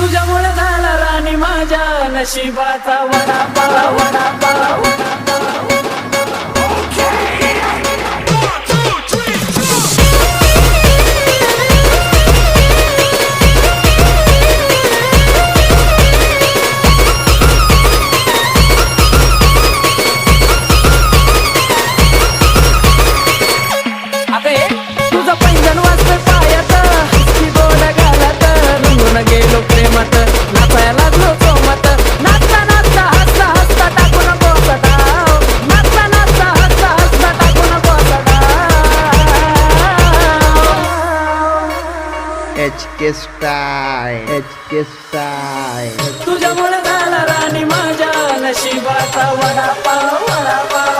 तुझ्यामुळे झाला राणी माझ्या नशिबाचा वडापाव वडापाव तुझं पैंजण वाजतंय पायात हसकी गोड घालत रंगून गेलो प्रेमात नाचायला लागलो सोमत नाचता नाचता हसता हसता टाकून बोसडा नाचता नाचता हसता हसता टाकून बोसडा HK Style, HK Style. तुझ्यामुळे झाला राणी माझ्या नशिबाचा वडापाव वडापाव